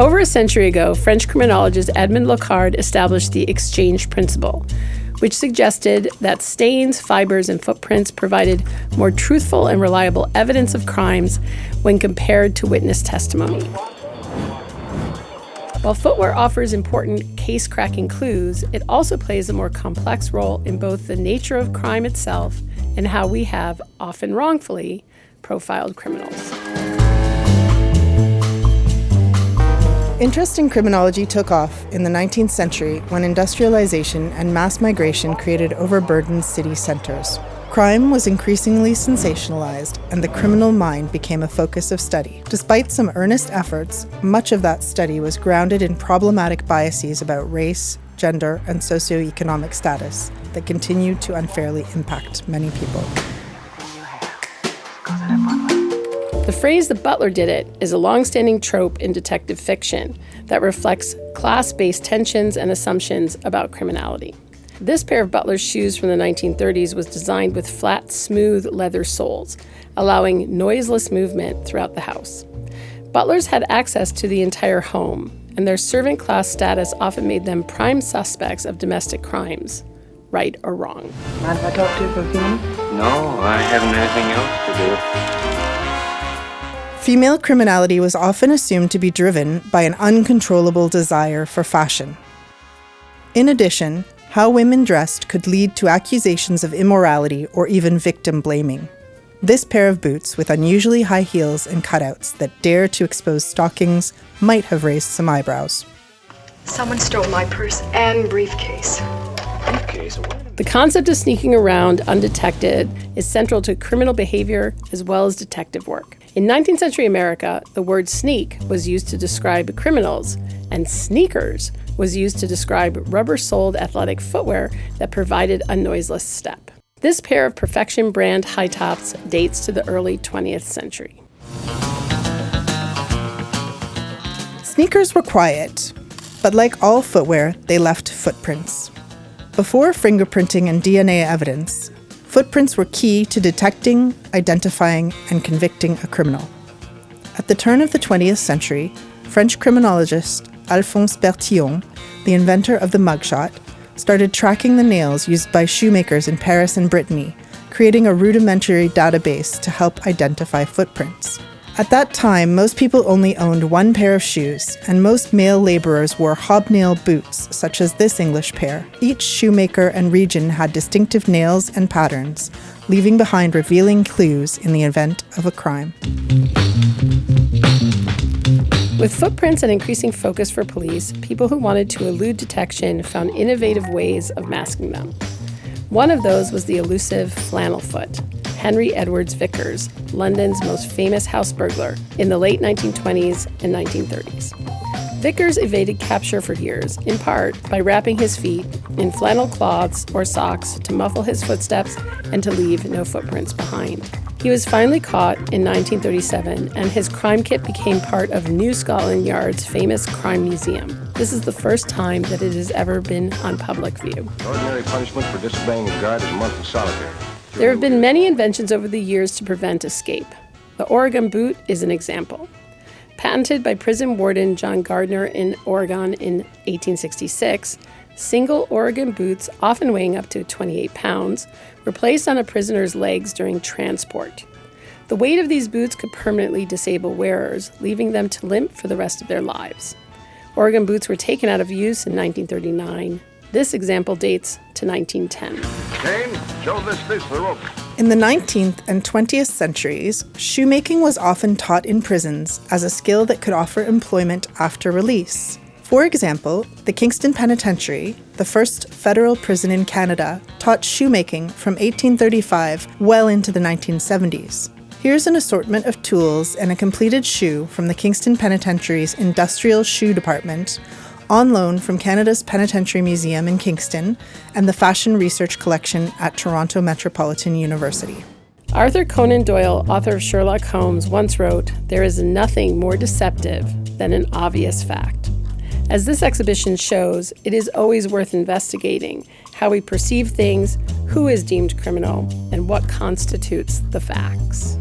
Over a century ago, French criminologist Edmond Locard established the exchange principle, which suggested that stains, fibers, and footprints provided more truthful and reliable evidence of crimes when compared to witness testimony. While footwear offers important case-cracking clues, it also plays a more complex role in both the nature of crime itself and how we have, often wrongfully, profiled criminals. Interest in criminology took off in the 19th century when industrialization and mass migration created overburdened city centers. Crime was increasingly sensationalized, and the criminal mind became a focus of study. Despite some earnest efforts, much of that study was grounded in problematic biases about race, gender, and socioeconomic status that continued to unfairly impact many people. The phrase "the butler did it" is a long-standing trope in detective fiction that reflects class-based tensions and assumptions about criminality. This pair of butler's shoes from the 1930s was designed with flat, smooth leather soles, allowing noiseless movement throughout the house. Butlers had access to the entire home, and their servant class status often made them prime suspects of domestic crimes, right or wrong. Mind if I talk to you for a few minutes? No, I haven't anything else to do. Female criminality was often assumed to be driven by an uncontrollable desire for fashion. In addition, how women dressed could lead to accusations of immorality or even victim blaming. This pair of boots with unusually high heels and cutouts that dare to expose stockings might have raised some eyebrows. Someone stole my purse and briefcase. Briefcase? The concept of sneaking around undetected is central to criminal behavior as well as detective work. In 19th century America, the word sneak was used to describe criminals, and sneakers was used to describe rubber-soled athletic footwear that provided a noiseless step. This pair of Perfection brand high tops dates to the early 20th century. Sneakers were quiet, but like all footwear, they left footprints. Before fingerprinting and DNA evidence, footprints were key to detecting, identifying, and convicting a criminal. At the turn of the 20th century, French criminologist Alphonse Bertillon, the inventor of the mugshot, started tracking the nails used by shoemakers in Paris and Brittany, creating a rudimentary database to help identify footprints. At that time, most people only owned one pair of shoes, and most male laborers wore hobnail boots, such as this English pair. Each shoemaker and region had distinctive nails and patterns, leaving behind revealing clues in the event of a crime. With footprints and increasing focus for police, people who wanted to elude detection found innovative ways of masking them. One of those was the elusive flannel foot. Henry Edwards Vickers, London's most famous house burglar in the late 1920s and 1930s. Vickers evaded capture for years, in part by wrapping his feet in flannel cloths or socks to muffle his footsteps and to leave no footprints behind. He was finally caught in 1937, and his crime kit became part of New Scotland Yard's famous crime museum. This is the first time that it has ever been on public view. Ordinary punishment for disobeying a guard is a month in solitary. There have been many inventions over the years to prevent escape. The Oregon boot is an example. Patented by prison warden John Gardner in Oregon in 1866, single Oregon boots, often weighing up to 28 pounds, were placed on a prisoner's legs during transport. The weight of these boots could permanently disable wearers, leaving them to limp for the rest of their lives. Oregon boots were taken out of use in 1939. This example dates to 1910. Kane, show this the rope. In the 19th and 20th centuries, shoemaking was often taught in prisons as a skill that could offer employment after release. For example, the Kingston Penitentiary, the first federal prison in Canada, taught shoemaking from 1835 well into the 1970s. Here's an assortment of tools and a completed shoe from the Kingston Penitentiary's Industrial Shoe Department, on loan from Canada's Penitentiary Museum in Kingston and the Fashion Research Collection at Toronto Metropolitan University. Arthur Conan Doyle, author of Sherlock Holmes, once wrote, "There is nothing more deceptive than an obvious fact." As this exhibition shows, it is always worth investigating how we perceive things, who is deemed criminal, and what constitutes the facts.